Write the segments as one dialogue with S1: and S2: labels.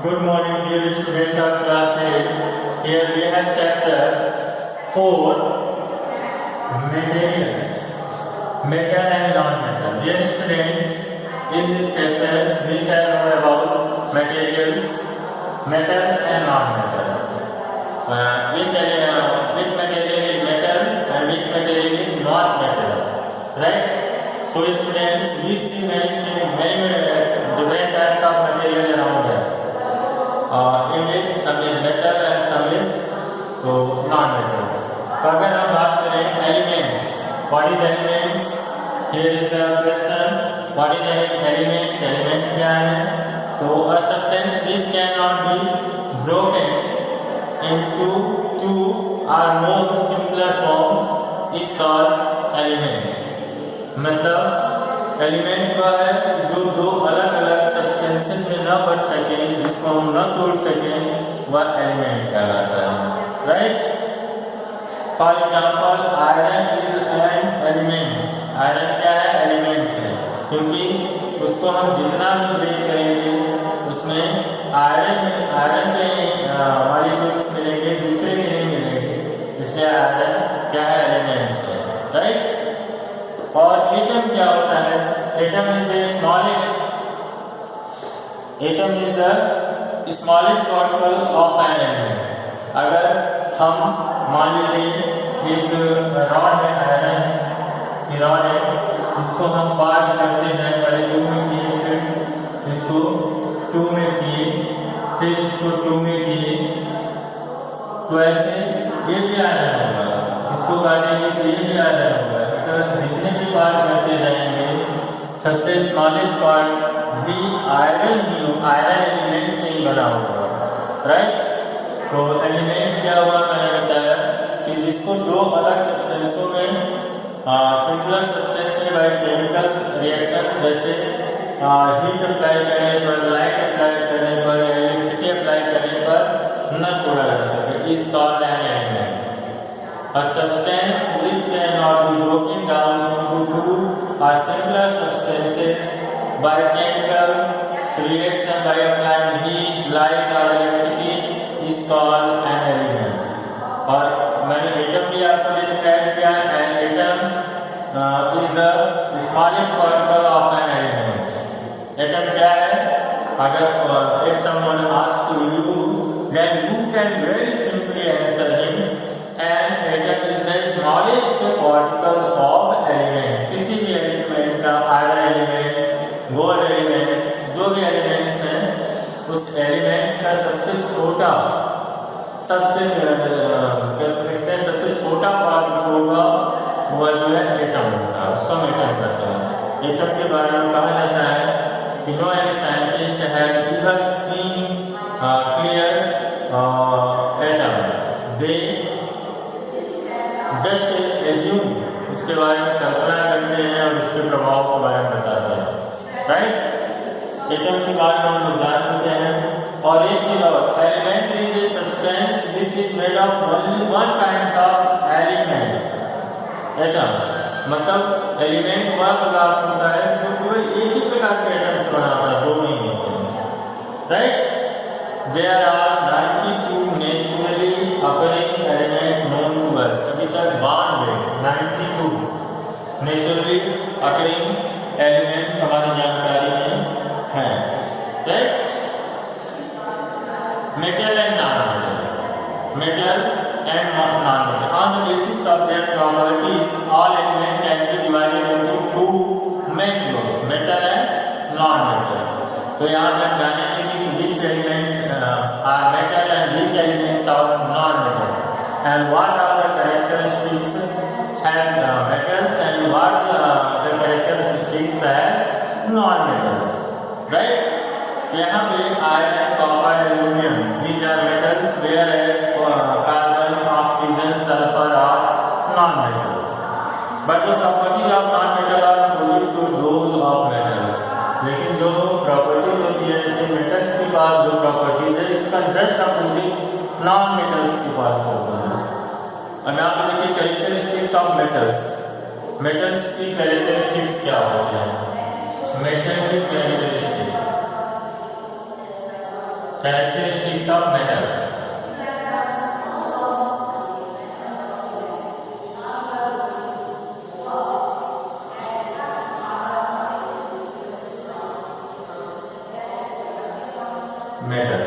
S1: Good morning, dear student of class 8. Here we have chapter 4, materials, metal and non-metal. Dear students, in this chapter we shall know about materials, metal and non-metal. Which material is metal and which material is not metal, right? So students, we see many different types of material around us. In which some is metal and some is non-metals. तो अगर हम बात करें elements, what is elements? Here is the question. What is element? Element क्या है? तो a substance which cannot be broken into two or more simpler forms is called element. मतलब element का है जो दो अलग अलग सब्सटेंसेस में न बढ़ सके, जिसको हम न तोड़ सकें, वह एलिमेंट कहलाता है, right? For example iron is an element. Iron क्या है? एलिमेंट है, क्योंकि उसको हम जितना भी ब्रेक करेंगे उसमें आयरन के मॉलिक्यूल्स मिलेंगे, दूसरे के नहीं मिलेंगे, इसलिए आयरन क्या है? एलिमेंट है, राइट? और एटम क्या होता है? Atom is the smallest. Atom is the smallest particle of an element. अगर हम मान लीजिए एक रॉड है, आयरन रॉड है, इसको हम पार्ट करते हैं, पहले 2 में किए, फिर इसको 2 में किए, फिर इसको 2 में किए, तो ऐसे ये भी आयरन होगा. इसको काटेंगे तो ये भी आयरन होगा. जितने भी पार्ट करते जाएंगे, सबसे स्मॉलेस्ट पार्ट भी आयरन एलिमेंट से ही बना होगा, राइट? तो एलिमेंट क्या हुआ, मैंने बताया कि जिसको दो अलग सब्सटेंसों में सिंपलर सब्सटेंस में बाय केमिकल रिएक्शन, जैसे हीट अप्लाई करने पर, लाइट अप्लाई करने पर, इलेक्ट्रिसिटी अप्लाई करने पर न तोड़ा जा सके, is called an element. A substance which cannot be broken down into two or simpler substances by chemical reaction by applying heat, light or electricity is called an element. और मैंने atom भी आपको डिस्क्राइब किया. An atom is the smallest particle of an element. Atom क्या है? अगर if someone asks you, then you can very simply answer him. And atom is the smallest particle of element. किसी भी element का, iron element, gold elements, जो भी elements हैं, उस एलिमेंट्स का सबसे छोटा पार्ट होगा, वह जो है एटम होता है, उसको हम एटम कहते हैं. एटम के बारे में कहा जाता है कि no any scientist have ever seen clear atom. They just assume, उसके बारे में कल्पना करते हैं और उसके प्रभाव के बारे में बताते हैं, राइट? एटम के बारे में हम लोग जान चुके हैं. और एक चीज और, element is a substance which is made of only one kind of element. Atom मतलब एलिमेंट वह पदार्थ होता है जो केवल एक ही प्रकार के एटम से बना होता है, दो नहीं होते हैं, right? There are 92 naturally occurring elements known to us. अभी तक 92 naturally occurring element हमारी जानकारी में हैं, right? Metal and non-metal. Metal and non-metal. On the basis of their properties, all elements can be divided into two main groups: metal and non-metal. तो यहाँ पे हम जानेंगे कि which elements are metal and which elements are non-metal, and what are the characteristics have metals and what the characteristics have non-metals, right? यहाँ पे iron, copper, aluminum, these are metals, whereas carbon, oxygen, sulfur are non-metals. But the properties of non-metal are opposite to those of metals. लेकिन जो properties होती है, जैसे metals के पास जो properties है, इसका जस्ट अपोजिट नॉन मेटल्स के पास होता है. अब यहाँ पे देखिए कैरेक्टरिस्टिक्स ऑफ मेटल्स. मेटल्स की कैरेक्टरिस्टिक्स क्या होती है? मेटल की characteristics characteristics of metal. Metal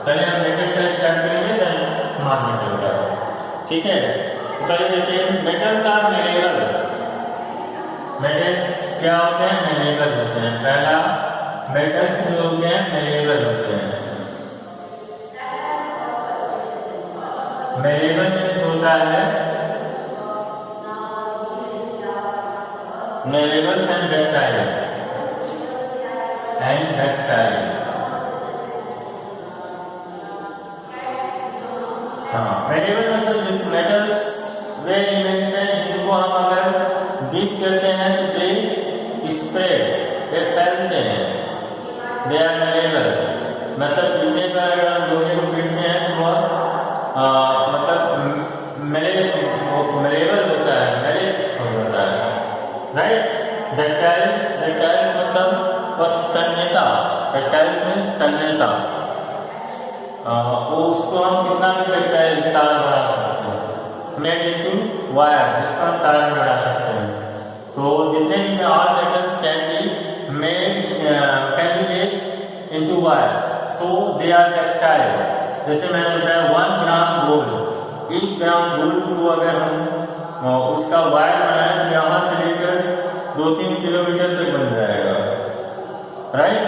S1: पहले हम मेटल का स्टार्ट करेंगे, देन नॉन मेटल का। ठीक है, तो पहले देखिए मेटल्स आर मेलेबल। मेटल्स क्या होते हैं? मेलेबल होते हैं। पहला, मेटल्स जो होते हैं मेलेबल होते हैं। मेलेबल मीन्स होता है मेलेबल्स एंड डक्टाइल हाँ, मेलेबल मतलब जिस मेटल्स वे एलिमेंट्स हैं जिनको हम अगर बीट करते हैं तो दे स्प्रेड, ये फैलते हैं, दे आर मेलेबल। मतलब बीटने पर अगर हम लोहे को बीटते हैं तो वह मतलब मेलेबल होता है, मेलेट हो जाता है, राइट। डक्टाइल्स मतलब तन्यता, डक्टाइल्स मीन्स तन्यता। वो उसको हम कितना भी डक्टाइल तार बना सकते हैं, मेड इनटू वायर, जिसको हम तार बना सकते हैं। तो जितने भी all metals can be made into wire, so they are ductile. जैसे मैंने बताया 1 ग्राम गोल्ड, 1 ग्राम गोल्ड को अगर हम उसका वायर बनाएं तो यहाँ से लेकर 2-3 किलोमीटर तक बन जाएगा, राइट,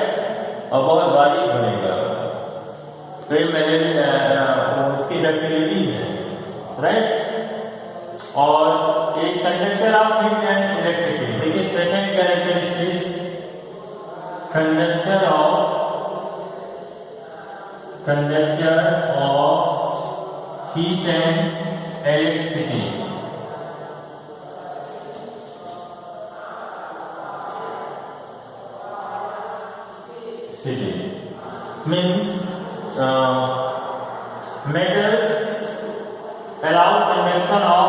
S1: और बहुत बारीक बनेगा। तो ये मेरे उसकी डक्टिलिटी है, राइट। और एक conductor of heat and electricity. देखिए second characteristics, conductor of heat and electricity. Means metals allow conduction of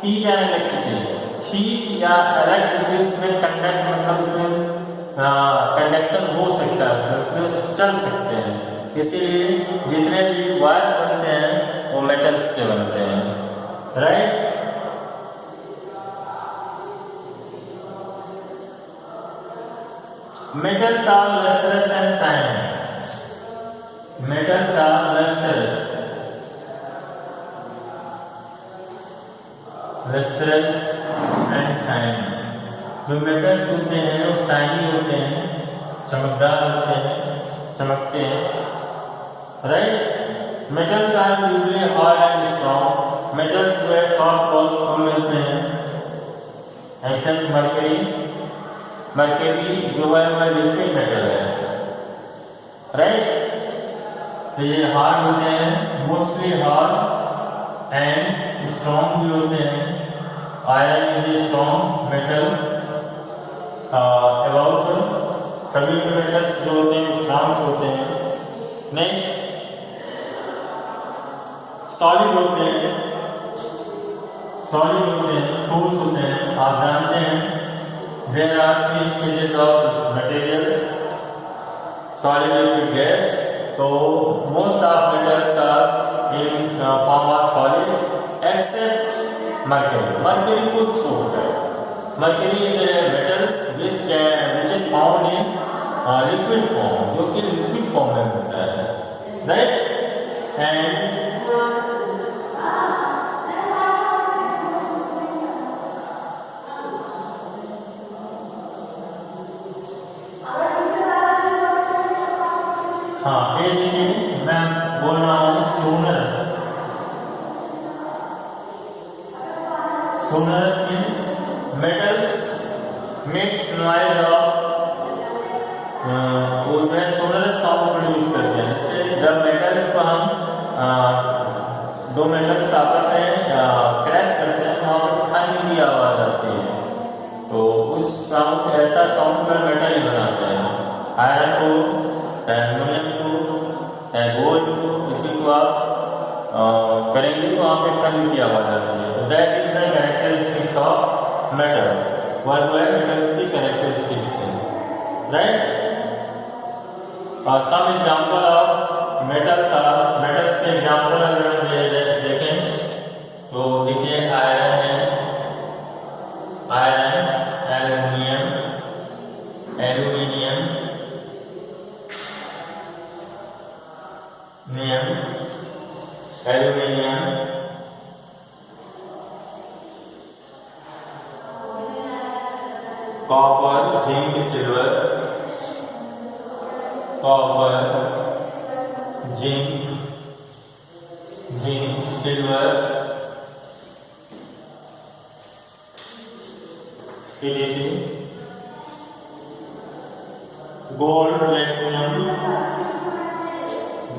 S1: heat and electricity। Heat या इलेक्ट्रिसिटी उसमें कंडक्ट मतलब उसमें कंडक्शन हो सकता है, उसमें चल सकते हैं। इसीलिए जितने भी वायर्स बनते हैं वो मेटल्स के बनते हैं, right. Metals are lustrous and shine. Metals are lustrous and shiny। जो मेटल्स होते हैं वो शाइनी होते हैं, चमकदार होते हैं, चमकते हैं, right. Metals are usually hard and strong. Metals जो है सॉफ्ट और स्ट्रॉन्ग मिलते हैं, एक्सेप्ट मरकरी। मरकरी जो है वह लिक्विड मेटल है, राइट। तो ये हार्ड होते हैं, मोस्टली हार्ड एंड स्ट्रॉन्ग भी होते हैं। Iron is a strong metal. About सभी मेटल्स जो होते हैं स्ट्रॉन्ग होते हैं। नेक्स्ट सॉलिड होते हैं, ठोस होते हैं। आप जानते हैं there are 3 stages of materials, solid, liquid, gas. So most of metals are in form of solid except mercury। Mercury को छोड़कर, mercury is a metals which is found in liquid form, जो कि liquid form में होता है, right? And हाँ, ये देखिए मैं बोल रहा हूँ sonorous. Sonorous means metals makes noise of, वो जो है सोनरस साउंड प्रोड्यूस करते हैं। जैसे जब मेटल्स को हम दो मेटल्स आपस में क्रैश करते हैं तो वहाँ पर ठंड की आवाज आती है, तो उस साउंड, ऐसा साउंड पर मेटल ही बनाते हैं। आयरन को, चाहे एल्यूमिनियम को, चाहे गोल्ड को, किसी को आप करेंगे तो वहाँ पे ठंड की आवाज आती है। That is the characteristics of metal. वह जो है मेटल्स की कैरेक्टरिस्टिक्स है, right. Some example of metals के एग्जाम्पल अगर हम देखें तो देखिए आयरन है, iron, aluminium, aluminium, aluminium, copper, zinc, silver, copper, zinc, silver, etc.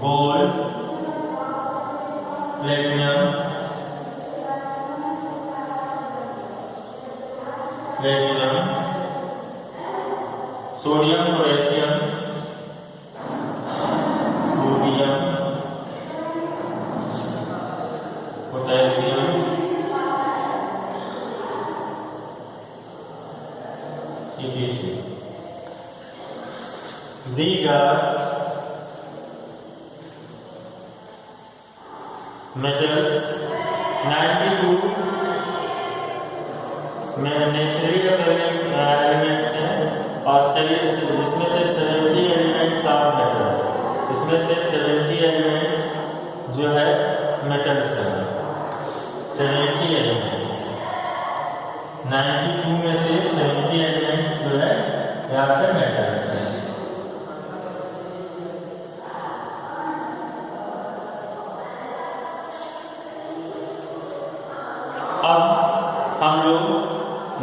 S1: Gold, platinum, sodium, potassium, etc. These are metals. 92 में नेचुरली अकरिंग एलिमेंट्स हैं और जिसमें से 70 एलिमेंट्स आर मेटल्स, इसमें से 70 एलिमेंट्स जो है मेटल्स हैं, 70 एलिमेंट्स, 92 में से 70 एलिमेंट्स जो है यहाँ पे मेटल्स हैं। अब हम लोग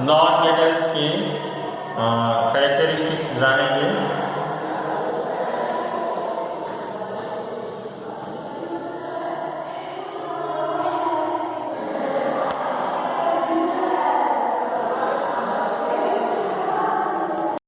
S1: नॉन मेटल्स के कैरेक्टरिस्टिक्स जानेंगे।